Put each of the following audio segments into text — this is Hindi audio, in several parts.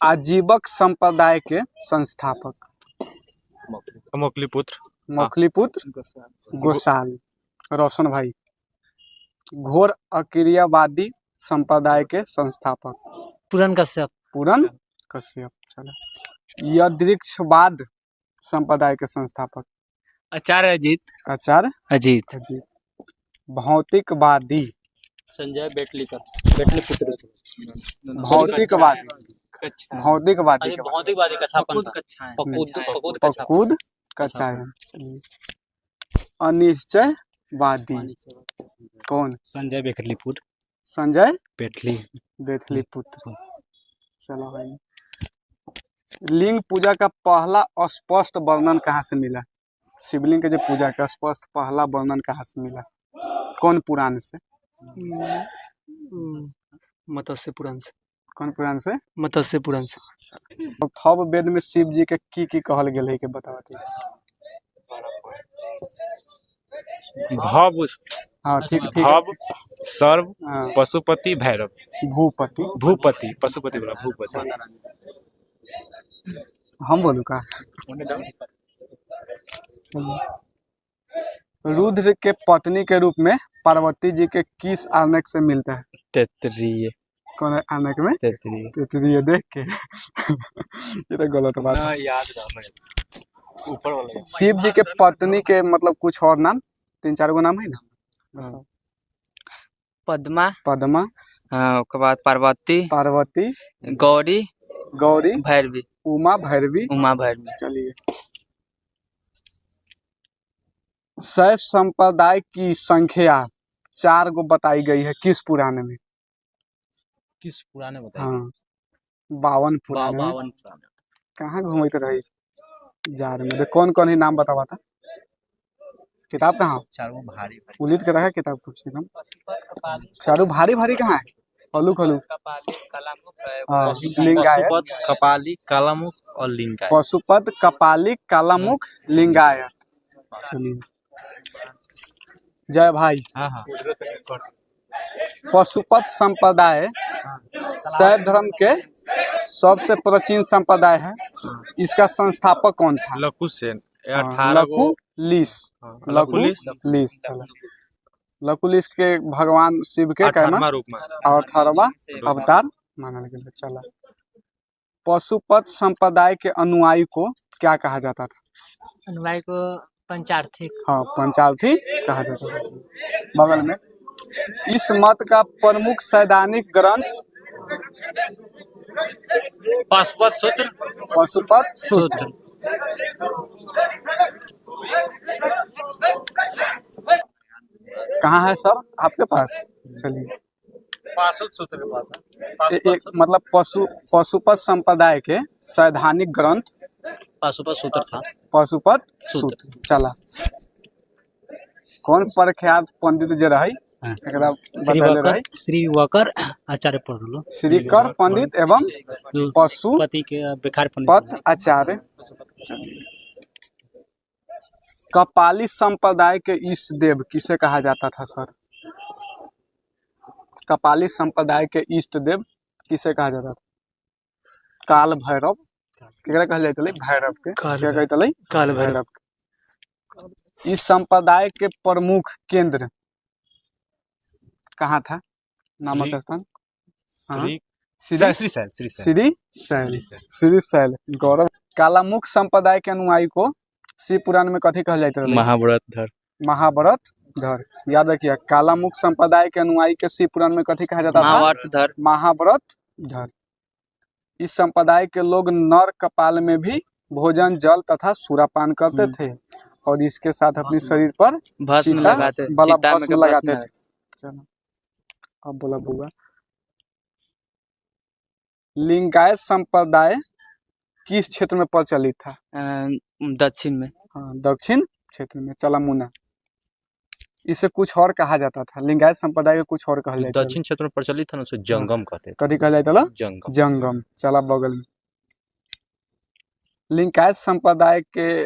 आजीवक संप्रदाय के संस्थापक। मौखलीपुत्र। मौखलीपुत्र गोसाल। रोशन भाई। घोर अक्रियावादी संप्रदाय के संस्थापक। पूरन कश्यप। पूरन कश्यप। चलो। यदृक्षवाद संप्रदाय के संस्थापक। आचार्य अजीत। आचार्य अजीत। अजीत। भौतिकवादी संजय बेटलीपुत्र। भौतिकवादी। भौतिकवादी भौतिकवादी फक्कूद कच्छायन। अनिश्चयवादी कौन? संजय बेटलीपुत्र। संजय बेटलीपुत्र। चलो भाई। लिंग पूजा का पहला स्पष्ट वर्णन कहाँ से मिला? शिवलिंग के जो पूजा का स्पष्ट पहला वर्णन कहाँ से मिला? कौन पुराण से? मत्स्य पुराण से। कौन पुराण से? मत्स्य पुराण से। थव वेद में शिव जी के की कहल गेल है के बताओ। भव। हाँ ठीक ठीक। भव सर्व हाँ। पशुपति भैरव। भूपति पशुपति बोला भूपति। हम बोलू का? रुद्र के पत्नी के रूप में पार्वती जी के किस आनक से मिलता है? तैत्तिरीय। कौन आनक में? तैत्तिरीय। देख के ये तो गलत बात है। याद ऊपर वाला। शिव जी के पत्नी के मतलब कुछ और नाम 3-4 गो नाम है ना? पद्मा। पद्मा। उसके बाद पार्वती। गौरी। भैरवी। उमा भैरवी। चलिए। शैव संप्रदाय की संख्या 4 गो बताई गई है किस पुराण में? किस पुराने बताइए? हाँ 52 पुराण। कहाँ घूमते रही जार में? कौन कौन ही नाम बतावा था? किताब कहाँ? चारों भारी उलिद के रहा किताब कुछ से कम। चारों भारी भारी कहाँ है? हलुक लिंगायत। पशुपत कपाली कालामुख और लिंगायत। पशुपत कपाली कालामुख लिंगायत। चलिए। जय भाई। हाँ। पशुपत संप्रदाय शैव धर्म के सबसे प्राचीन संप्रदाय है। इसका संस्थापक कौन था? लकुसेन। लकुलिश। चलो। लकुलिश के भगवान शिव के 18वां रूप में 18वां अवतार माना गया। चला। पशुपत संप्रदाय के अनुयायी को क्या कहा जाता था? अनुयायी को पंचार्थी। हाँ पंचार्थी कहा जाता था। बगल में। इस मत का प्रमुख सैद्धांतिक ग्रंथ? पशुपत सूत्र। कहाँ है सर आपके पास? चलिए। पाशुपत सूत्र के पास है। एक मतलब पशुपत संप्रदाय के सैद्धांतिक ग्रंथ पाशुपत सूत्र था। पशुपत सूत्र। चला। कौन प्रख्यात पंडित जे रही? श्रीवकर आचार्य पढ़। श्रीकर पंडित एवं पशुपति के आचार्य। कपाली संप्रदाय के इष्ट देव किसे कहा जाता था सर? कपाली संप्रदाय के इष्ट देव किसे कहा जाता था? काल भैरव। केकरा कहल जाता? भैरव के। क्या कहते? काल भैरव। इस संप्रदाय के प्रमुख केंद्र कहाँ था? नामक स्थान? श्रीशैल। गौरव। कालामुख संप्रदाय के अनुयायी को शिव पुराण में कथी कहल जाता है? महाव्रतधर। याद रखिए। कालामुख संप्रदाय के अनुयायी के शिव पुराण में कथी कहा जाता था? महाव्रतधर। इस संप्रदाय के लोग नर कपाल में भी भोजन जल तथा सुरापान करते थे और इसके साथ अपने शरीर पर भस्म लगाते थे। चलो अब बोला बुआ। लिंगायत संप्रदाय किस क्षेत्र में प्रचलित था? दक्षिण में। हाँ दक्षिण क्षेत्र में। चला मुना। इसे कुछ और कहा जाता था? लिंगायत संप्रदाय को कुछ और कहा जाता था? दक्षिण क्षेत्र में प्रचलित था ना, उसे जंगम कहते थे। कथी कहा जाता था? जंगम। चला बगल में। लिंगायत संप्रदाय के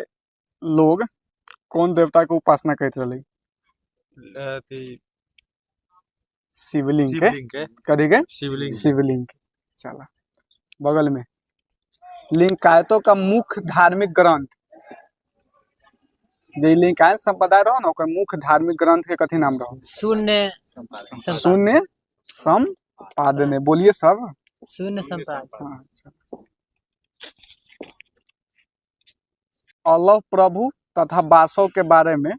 लोग कौन देवता के उपासना करते रहे? शिवलिंग के। कथी के? शिवलिंग। चला बगल में। लिंगायतों का मुख्य धार्मिक ग्रंथ, जे लिंगायत संप्रदाय रहो ना, ओकर मुख्य धार्मिक ग्रंथ के कथी नाम रहो? शून्य शून्य संपादने। बोलिए सर। शून्य संपादन। हाँ, अच्छा। अल्लाह प्रभु तथा वासव के बारे में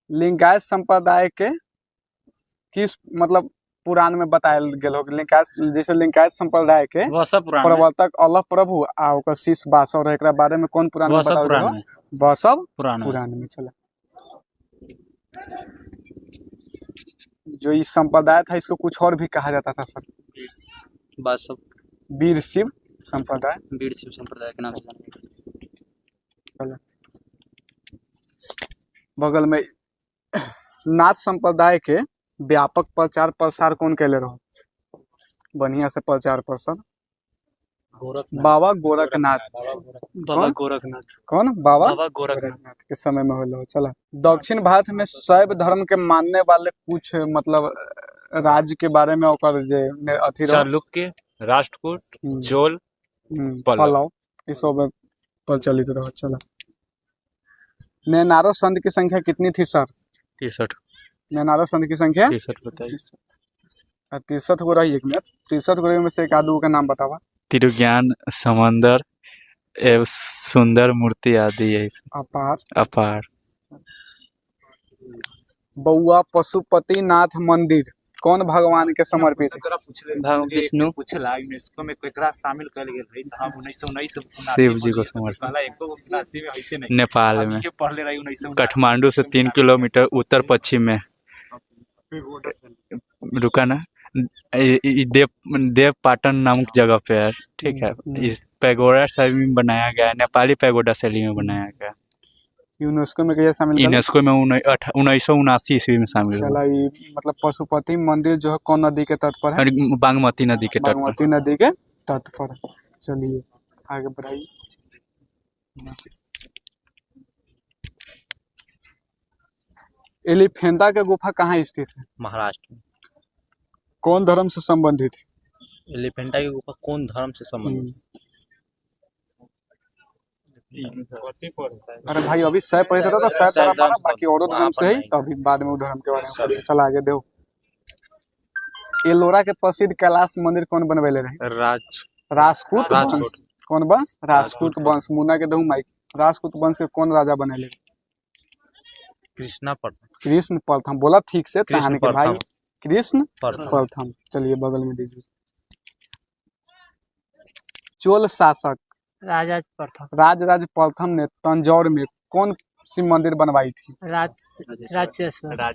लिंगायत संप्रदाय के किस मतलब पुराण में बतायल गेल हो? लिंगायत जैसे लिंगायत संप्रदाय के प्रवर्तक अल्लाह प्रभु आ ओकर शिष्य वासव रहे, एकरा बारे में कौन पुराण में बतायल गेल हो? वासव पुराण में। चला, जो इस संप्रदाय था इसको कुछ और भी कहा जाता था सर? वासव वीर शिव संप्रदाय। वीर शिव संप्रदाय के नाम से। बगल में नाथ संप्रदाय के व्यापक प्रचार प्रसार कौन कैले रहो? बढ़िया से प्रचार प्रसार बाबा गोरखनाथ। बाबा गोरखनाथ। कौन? बाबा गोरखनाथ के समय में होला। चला, दक्षिण भारत में शैव धर्म के मानने वाले कुछ मतलब राज्य के बारे में ओकर जे अथी रहो? चालुक्य, राष्ट्रकूट, चोल, पल्लव, ये सब प्रचलित रहो। चला, नैनारो संत की संख्या कितनी थी सर? 63। नैनारो संत की संख्या 63 बताइए। 63 गो रही। एक मिनट, 63 गो में से एक आदू का नाम बतावा। तिरुज्ञान, समंदर एवं सुंदर मूर्ति आदि है। अपार। बउआ पशुपति नाथ मंदिर कौन भगवान के समर्पित है? विष्णु। शिव जी को समर्पित। नेपाल में काठमांडू से 3 किलोमीटर उत्तर पश्चिम में। रुका ना, देव पाटन नामक जगह पे है। ठीक है, इस पैगोडा शैली में बनाया गया है, नेपाली पैगोडा शैली में बनाया गया। यूनेस्को में कैसे शामिल? यूनेस्को में 1979 ईस्वी में शामिल हुआ। मतलब पशुपति मंदिर जो है कौन नदी के तट पर है? बागमती नदी के तट पर। बागमती नदी के तट पर। चलिए आगे बढ़ाइए। एलिफेंटा के गुफा कहाँ स्थित है? महाराष्ट्र में। कौन धर्म से संबंधित है? एलिफेंटा की गुफा कौन धर्म से संबंधित? अरे भाई अभी सह पढ़े थे तो सह तरह माना, बाकी औरों धर्म से ही, तो अभी बाद में वो धर्म के बारे में चला आगे दो। एलोरा के प्रसिद्ध कैलाश मंदिर कौन बनवेले रहे? राजपूत वंश। कौन वंश? राजपूत वंश। मुन्ना के दहू माइक। राजपूत वंश के कौन राजा बनेले? कृष्ण प्रथम। बोला ठीक से कहानी के भाई, कृष्ण प्रथम। चलिए बगल में दीजिए। चोल शासक राजराज प्रथम ने तंजौर में कौन सी मंदिर बनवाई थी?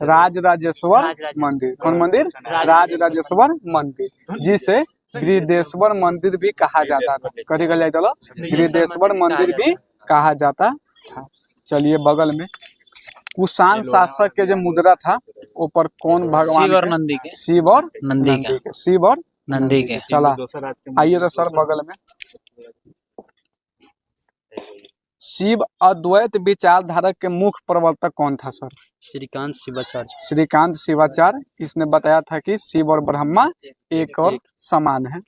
राजराजेश्वर मंदिर। कौन मंदिर? राजराजेश्वर मंदिर, जिसे गृहदेश्वर मंदिर भी कहा जाता था। कथी कहल जाता? गृहदेश्वर मंदिर भी कहा जाता था। चलिए बगल में कुषाण शासक के जो मुद्रा था ऊपर कौन भगवान? शिव और नंदी के। शिव और नंदी के। चला आइए तो सर बगल में। शिव अद्वैत विचारधारा के मुख्य प्रवर्तक कौन था सर? श्रीकांत शिवाचार्य। श्रीकांत शिवाचार्य। इसने बताया था कि शिव और ब्रह्मा एक और समान है।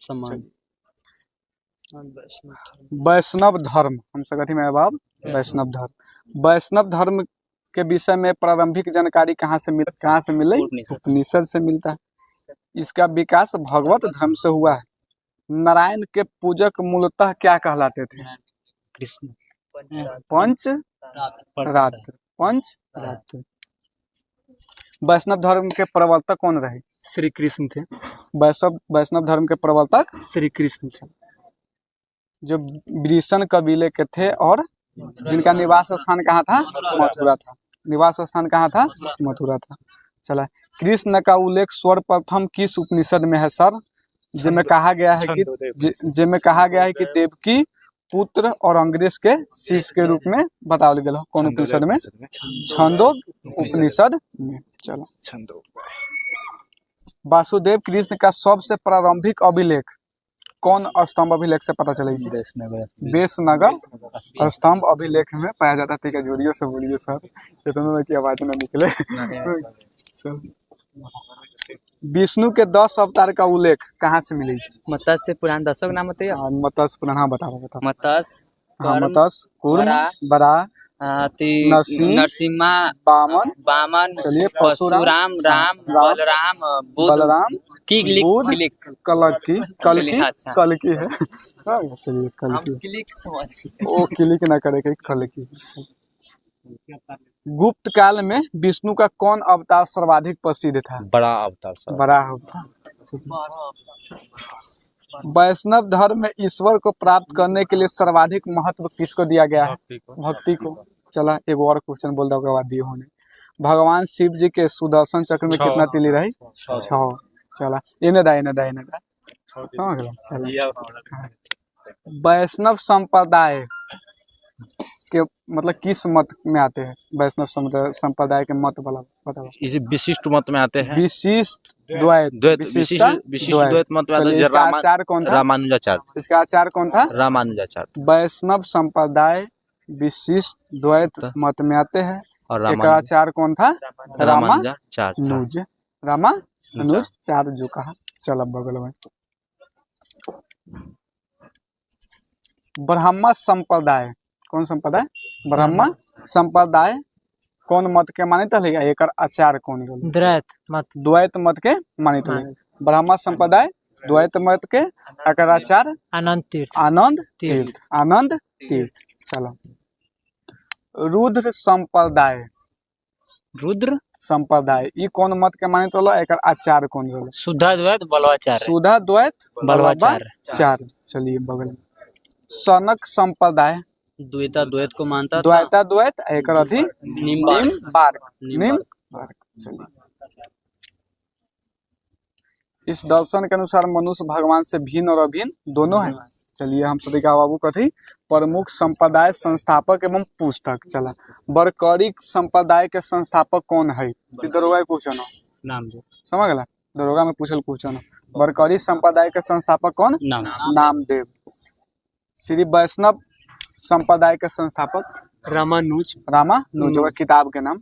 वैष्णव धर्म, हमसे कथी में बाब? वैष्णव धर्म। वैष्णव धर्म के विषय में प्रारंभिक जानकारी कहाँ से मिले? उपनिषद से मिलता है। इसका विकास भगवत धर्म से हुआ है। नारायण के पूजक मूलतः क्या कहलाते थे? कृष्ण। पंचरात्र। वैष्णव धर्म के प्रवर्तक कौन रहे? श्री कृष्ण थे। वैष्णव धर्म के प्रवर्तक श्री कृष्ण थे, जो वृषण कबीले के थे और जिनका निवास स्थान कहाँ था? मथुरा था। निवास स्थान कहाँ था? मथुरा था। चला, कृष्ण का उल्लेख सर्वप्रथम किस उपनिषद में है सर? जिसमें कहा गया है कि देवकी पुत्र और अंग्रेज के शिष्य के रूप में बताया गया। कौन उपनिषद में? छंदोग उपनिषद में। चलो, वासुदेव कृष्ण का सबसे प्रारंभिक अभिलेख कौन स्तंभ अभिलेख से पता चले? बेसनगर स्तंभ अभिलेख में पाया जाता है। ठीक है, जोड़ियों से बोलिए सर, इतना की आवाज ना निकले। विष्णु के 10 अवतार का उल्लेख कहाँ से मिले? मत्स्य पुराण 10 नाम बताइए। मत्स्य पुराण, हाँ बताओ। मत्स्य, हाँ मत्स्य, कूर्म, बराह, नरसिम्हा, वामन, चलिए परशुराम, राम, बलराम, बलराम, बुद्ध, कल्कि है। हाँ, चलिए कल्कि, ओ किलिक ना करे कल्कि। गुप्त काल में विष्णु का कौन अवतार सर्वाधिक प्रसिद्ध था? बड़ा अवतार। बड़ा अवतार। वैष्णव धर्म में ईश्वर को प्राप्त करने के लिए सर्वाधिक महत्व किसको दिया गया है? भक्ति को। चला एक और क्वेश्चन बोल दो दिए होने। भगवान शिव जी के सुदर्शन चक्र में कितना तिली रही? 6। चला इन्हें दा समझ लो। चला वैष्णव संप्रदाय के मतलब किस मत में आते हैं? वैष्णव संप्रदाय के मत वाला बताओ। इसे विशिष्ट मत में आते हैं। विशिष्ट द्वैत, विशिष्ट द्वैत मत में आते हैं। इसका आचार्य कौन था? रामानुजाचार्य। इसका आचार्य कौन था? रामानुजाचार्य। वैष्णव संप्रदाय विशिष्ट द्वैत मत में आते हैं और आचार्य कौन था? रामानुजाचार्य जो कहा। चल बगल में ब्रह्म संप्रदाय, कौन संप्रदाय? ब्रह्म संप्रदाय कौन मत के मानित है? एक आचार्य कौन? द्वैत मत के मानित है। ब्रह्म संप्रदाय द्वैत मत के आचार्य आनंद तीर्थ। चलो रुद्र संप्रदाय ई कौन मत के मानित रहलो? एक आचार्य कौन रहलो? शुद्ध द्वैत बलवाचार्य। चलिए बगल में सनक संप्रदाय द्वैत को मानता था। द्वैत एक अथी निम्बार्क। चलिए इस दर्शन के अनुसार मनुष्य भगवान से भिन्न और अभिन्न दोनों है। चलिए हम सदी का बाबू कथी प्रमुख संप्रदाय संस्थापक एवं पुस्तक। चला बरकरी संप्रदाय के संस्थापक कौन है? दरोगा पूछना नाम समझ गला। दरोगा में पूछल क्वेश्चन बरकरी संप्रदाय के संस्थापक कौन? नामदेव। श्री वैष्णव संप्रदाय के संस्थापक रामानुज किताब के नाम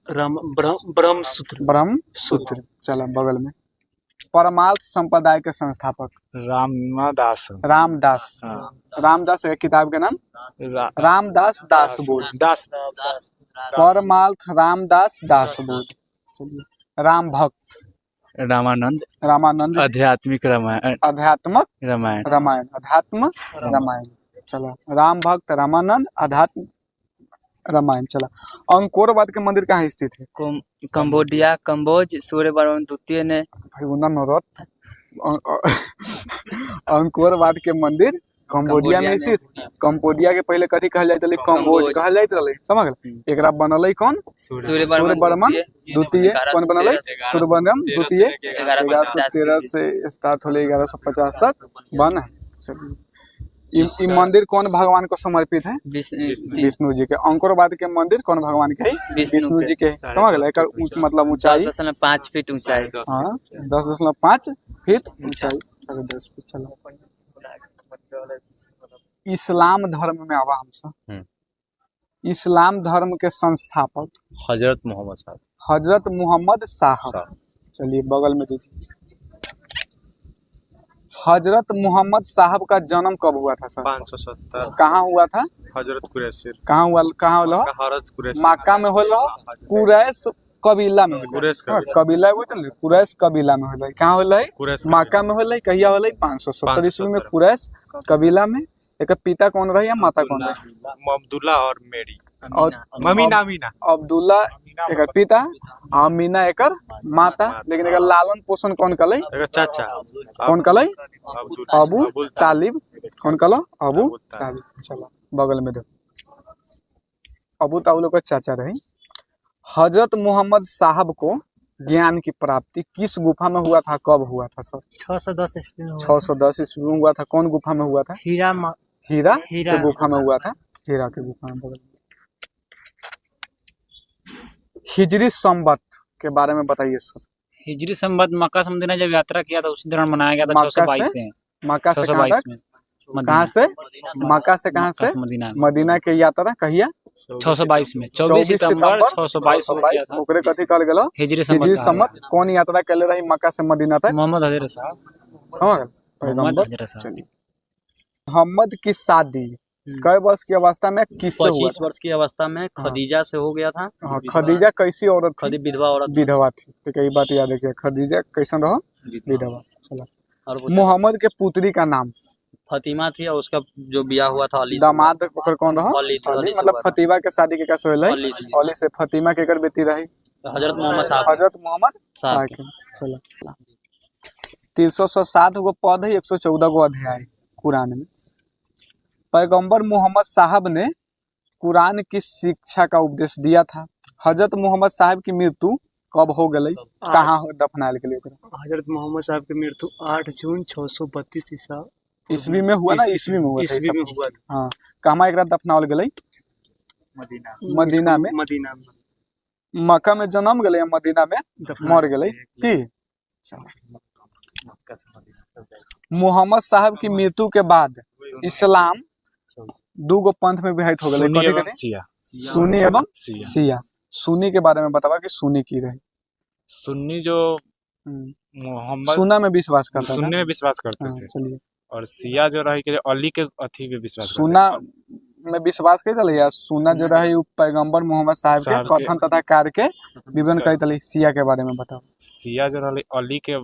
ब्रह्मसूत्र। चला बगल में परमार्थ संप्रदाय के संस्थापक रामदास है। किताब के नाम रामदास दासबोध। परमार्थ रामदास दासबोध। राम भक्त रामानंद। आध्यात्मिक रामायण। चला राम भक्त रामानंद अध्यात्म रामायण। चला अंकोरवाद के मंदिर कहाँ स्थित है? कंबोज सूर्यवर्मन द्वितीय ने अंकोरवाद के मंदिर कंबोडिया में स्थित। कंबोडिया के पहले कथी कहल जाइत रहे? कंबोज कहल जाइत रहे। समझ गए। एकरा बनल कौन? सूर्यवर्मन द्वितीय। कौन बनल? सूर्यवर्मन द्वितीय। 1113 से स्टार्ट होले 1150 तक बन है। चलिए ये मंदिर कौन भगवान को समर्पित है? विष्णु जी के। अंकुरवाद के मंदिर कौन भगवान के है? विष्णु जी के। समझ गए। मतलब ऊंचाई 10.5 फीट ऊंचाई। हाँ 10.5 फीट ऊंचाई। 10 फीट। चलो इस्लाम धर्म में आवा हमसे। इस्लाम धर्म के संस्थापक हजरत मोहम्मद साहब। चलिए बगल में दीजिए। हजरत मोहम्मद साहब का जन्म कब हुआ था सर? 570। कहाँ हुआ था? हजरत कुरैश। कहाँ मक्का में होला? कुरैश कबीला में। कबीला कुरैश कबीला में होला। कहाँ होला? मक्का में होला। कहिया होला? 570 ईस्वी में कुरैश कबीला में। एक पिता कौन रहे या माता कौन रहे? अब्दुल्ला और मेरी और अमीना। अब्दुल्ला एक पिता, अमीना एक माता। लेकिन एक लालन पोषण कौन कले? चाचा। कौन कले? अबू तालिब। कौन कलो? अबू तालिब। चलो बगल में देखो अबू तालिब का चाचा रहे। हजरत मोहम्मद साहब को ज्ञान की प्राप्ति किस गुफा में हुआ था? कब हुआ था सर? 610 ईस्वी में। 610 ईस्वी में हुआ था। कौन गुफा में हुआ था? हीरा के गुफा में हुआ था। हीरा के गुफा में। बगल हिजरी संवत के बारे में बताइए सर। हिजरी संवत मक्का से मदीना जब यात्रा किया था उसी दौरान मनाया गया था। 622 से। मक्का से कहाँ से? मक्का से कहाँ से? मदीना के यात्रा कहिया 622 में 24 सितंबर 622 को किया था। ओकरे कथी कहल गेलो हिजरी हिजरी संवत सम्मत। कौन यात्रा कैले रही मक्का से मदीना तक? मोहम्मद हजरत साहब। समझ गए? मोहम्मद पैगंबर। हजरत साहब। चलिए, मोहम्मद की शादी कई वर्ष की अवस्था में किससे हुआ 25 वर्ष की अवस्था में खदीजा से हो गया था। हाँ, खदीजा कैसी औरत थी? विधवा औरत विधवा थी। तो कई बात याद रखिए, खदीजा कैसन रहो? विधवा। चलो, और वो मोहम्मद के पुत्री का नाम फतिमा थी और उसका जो ब्याह हुआ था अली से। दामाद ओकर कौन रहो? अली से मतलब हुआ था। फतीमा के शादी के कैसे होले? अली से। अली से। फतीमा के कर बेटी रही हजरत मोहम्मद साहब। हजरत मोहम्मद साहब साहब। चलो, 307 गो पद है, 114 गो अध्याय कुरान में। पैगंबर मोहम्मद साहब ने कुरान की शिक्षा का उपदेश दिया था। हजरत मोहम्मद साहब की मृत्यु कब हो गई? कहाँ दफनायल के लिए? हजरत मोहम्मद साहब की मृत्यु 8 जून 632 ईस्वी में हुआ ना? ईस्वी में हुआ था। ईस्वी में हुआ था। हाँ, कहाँ एकरा दफनावल गई? मदीना में। मदीना में। मक्का में जन्म गए या मदीना में मर गए की? मोहम्मद साहब की मृत्यु के बाद इस्लाम दूगो पंथ में विभाजित हो गए। सुन्नी एवं शिया। सुन्नी एवं शिया। सुन्नी के बारे में बतावा कि सुन्नी की रही? सुन्नी जो मोहम्मद सुन्ना में विश्वास करता था। सुन्नी में विश्वास करते हाँ, थे। चलिए। और शिया जो रही के अली के अथी पे विश्वास करते सुन्ना में विश्वास कई तले या सुन्ना जो रही उ पैगंबर मोहम्मद साहब के कथन तथा कार्य के विवरण कई तले। शिया के बारे में बताओ। शिया जो रही अली के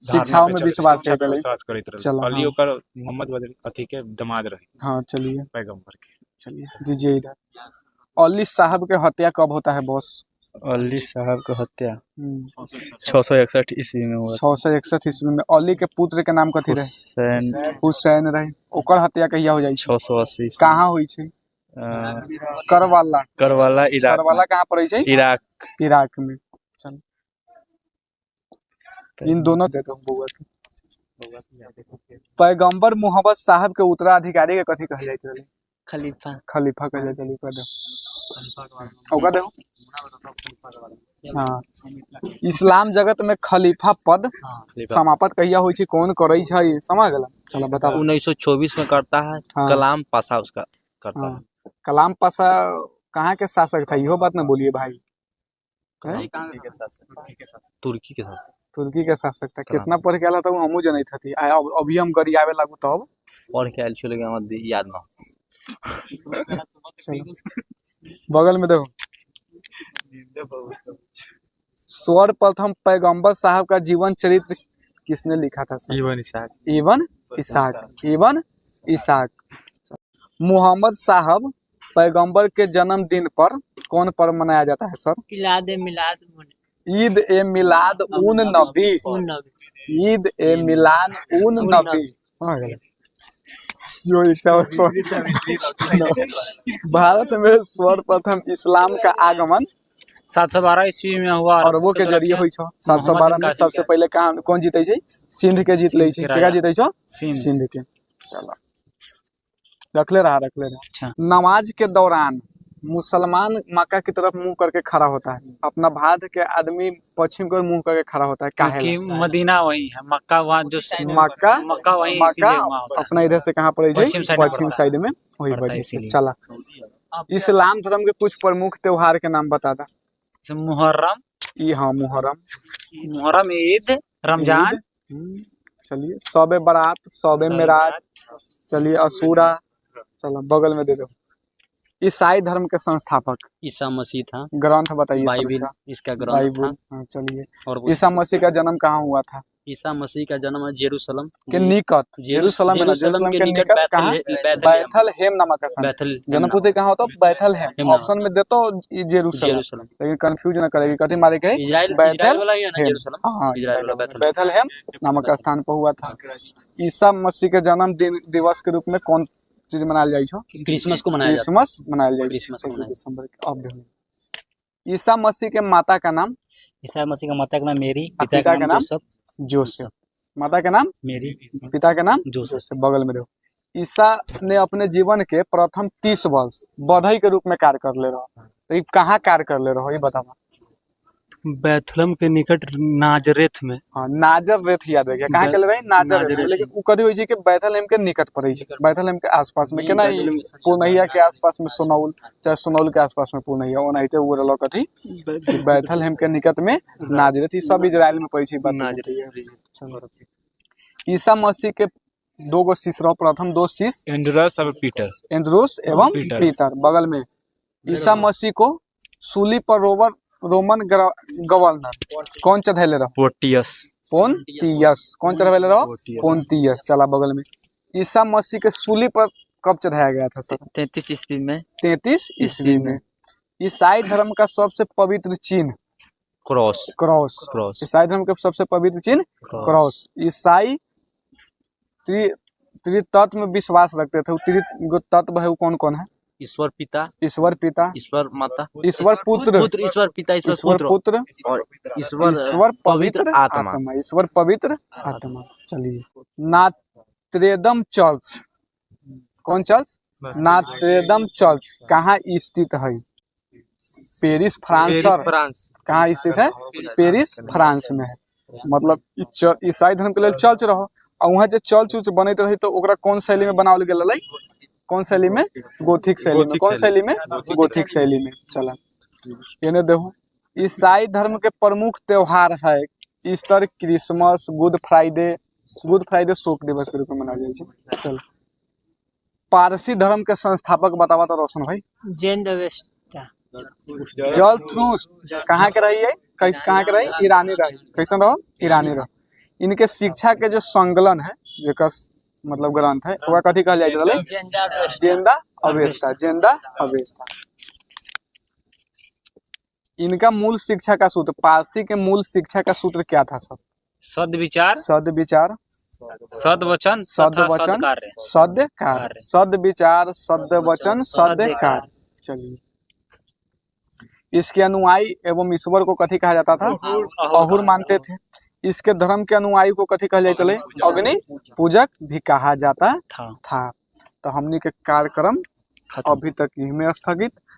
शिक्षाओं में विश्वास करते रहे। विश्वास करते रहे। चलो, अली हाँ। ओकर मोहम्मद वजह अथी के दामाद रहे हाँ, चलिए पैगंबर के। चलिए दीजिए इधर। अली साहब के हत्या कब होता है बॉस? अली साहब की हत्या 661 ईस्वी में हुआ। 661 ईस्वी में। अली के पुत्र के नाम कथी रहे? हुसैन। हुसैन रहे। ओकर हत्या कहिया हो जाई? 680 कहाँ हुई छे? करबला। Karbala Iraq. करबला कहाँ पड़े छे? इराक। इराक में। चल, इन दोनों दे दो बुआ के। पैगंबर मोहम्मद साहब के उत्तराधिकारी के कथी कहल जाइत रहे? खलीफा। खलीफा कहल जाइत रहे। दे ओका देखो। हाँ, इस्लाम जगत में खलीफा पद समाप्त कहिया होई छे? कौन करई छे? समझ गेला? चलो बताओ। 1924 में करता है। हाँ। कलाम पासा उसका करता हाँ, कलाम पासा कहाँ के शासक था? इहो बात न बोलिए भाई। है। तुर्की के साथ। तुर्की के शासक था। कितना पढ़ के आला था हमहू जनैत हती। अभी हम गरियावे लागू तब पढ़ के आयल छले हमर याद ना। बगल में देखो। सर्वप्रथम पैगंबर साहब का जीवन चरित्र किसने लिखा था सर? इब्न इसाक। इब्न इसाक। इब्न इसाक। मोहम्मद साहब पैगंबर के जन्मदिन पर कौन पर्व मनाया जाता है सर? ईद ए मिलाद उन नबी। ईद ए मिलाद उन नबी। समझ गए? जो इच्छा भारत में सर्वप्रथम इस्लाम का आगमन 712 ईस्वी में हुआ। अरबों के जरिए हुई छो। 712 में सबसे पहले कहाँ कौन जीते छे? सिंध के जीत ले छे। केगा जीते छो? सिंध के। चलो, रखले रहा। अच्छा। नमाज के दौरान मुसलमान मक्का की तरफ मुंह करके खड़ा होता है। अपना भारत के आदमी पश्चिम की ओर मुंह करके खड़ा होता है। काहे? क्योंकि मदीना वही है, मक्का वहाँ जो मक्का वही मक्का अपना इधर से कहाँ पड़े छे? पश्चिम साइड में। वही पड़ता है वजह से। इसीलिए। चला, इस्लाम धर्म के कुछ प्रमुख त्योहार के नाम बता दा। मुहर्रम। हाँ, मुहर्रम, ईद, रमजान। चलिए, शब बारात, शब मेराज। चलिए, अशूरा। चलो, बगल में दे दो। ईसाई धर्म के संस्थापक ईसा मसीह था। ग्रंथ बताइए। बाइबिल इसका ग्रंथ बाइबिल। था। हाँ, चलिए। और ईसा मसीह का जन्म कहाँ हुआ था? ईसा मसीह का जन्म जेरूसलम के निकट। जेरूसलम के निकट कहाँ? बैथलहेम नामक स्थान। जन्मपुत्री कहाँ होता? बैथलहेम। ऑप्शन में देतो जेरूसलम, लेकिन कंफ्यूज न करेगी। कथी मारे के? बैथलहेम नामक स्थान पर हुआ था। ईसा मसीह के जन्म दिवस के रूप में कौन चीज मनायल जाई छो? क्रिसमस को मनाया जाता है। क्रिसमस मनायल जाई छो दिसंबर के। अब देखो, ईसा मसीह के माता का नाम? ईसा मसीह का माता का नाम मेरी, पिता का नाम जोसेफ। माता का नाम मेरी, पिता का नाम जोसेफ। बगल में देखो। ईसा ने अपने जीवन के प्रथम 30 वर्ष बधाई के रूप में कार्य कर ले रहा। तो ये कहाँ कार्य कर ले रहा? ये बतावा। बैथलम के निकट नाजरेथ में। हाँ नाजरेथ याद रखिए कहाँ के रही नाजरेथ में, लेकिन उ कथी होई छै कि बैथलहेम के निकट पड़ै छै, बैथलहेम के आसपास में केना ई पूर्णिया के आसपास में सोनौल, चाहे सोनौल के आसपास में पूर्णिया, ओनाहिते उ रहल कथी कि बैथलहेम के निकट में नाजरेथ, ई सब इजराइल में पड़ै छै नाजरेथ। ईसा मसीह के दो गो शिष्य रहो, प्रथम दो शिष्य एंड्रस और पीटर, एंड्रूस एवं पीटर बगल में। ईसा मसीह को सूली पर रोमन गवर्नर कौन चढ़ेले रहो? पोर्टियस, पोन्तियस। कौन चढ़ेले रहो? पोन्तियस। चला बगल में। ईसा मसीह के सूली पर कब चढ़ाया गया था सर? 33 ईस्वी में। 33 ईस्वी में। ईसाई धर्म का सबसे पवित्र चिन्ह क्रॉस। क्रॉस। ईसाई धर्म का सबसे पवित्र चिन्ह क्रॉस। ईसाई त्रितत्व में विश्वास रखते थे। त्रितत्व है वो कौन कौन है? ईश्वर पिता, ईश्वर पिता, ईश्वर माता, ईश्वर पुत्र, ईश्वर पिता, ईश्वर पुत्र और ईश्वर पवित्र आत्मा, ईश्वर पवित्र आत्मा। चलिए नात्रेदम चर्च, कौन चर्च? नात्रेदम चर्च कहाँ स्थित है? Paris France. कहाँ स्थित है? पेरिस फ्रांस में है। मतलब ईसाई धर्म के लिए चर्च रहो, और वहाँ जो चर्च उर्च बनते रही तो ओकरा कौन शैली में बनावल गेल? कौन शैली में? गोथिक शैली में। कौन शैली में? गोथिक शैली में। चला ये देखो, ईसाई धर्म के प्रमुख त्योहार है ईस्टर, क्रिसमस, गुड फ्राइडे शोक दिवस के रूप में मनाया जाए छै। चल पारसी धर्म के संस्थापक बतावा तो रोशन भाई। जरथुस्त्र कहाँ के रही है? कहाँ के रही? ईरानी रही। कैसन रहो? ईरानी रहो। इनके शिक्षा के जो संकलन है, जेकर मतलब ग्रंथ है, ओकरा कथी कहल जाय रहले? जेंदा अवेस्ता। इनका मूल शिक्षा का सूत्र, पारसी के मूल शिक्षा का सूत्र क्या था सर? सद्विचार, सद्वचन, सद्वचन। चलिए इसके अनुयायी एवं ईश्वर को कथी कहा जाता था? अहुर मानते थे। इसके धर्म के अनुयायी को कथी कहल जाता है? अग्नि पूजक भी कहा जाता था। तो हमनी के कार्यक्रम अभी तक यही में स्थगित।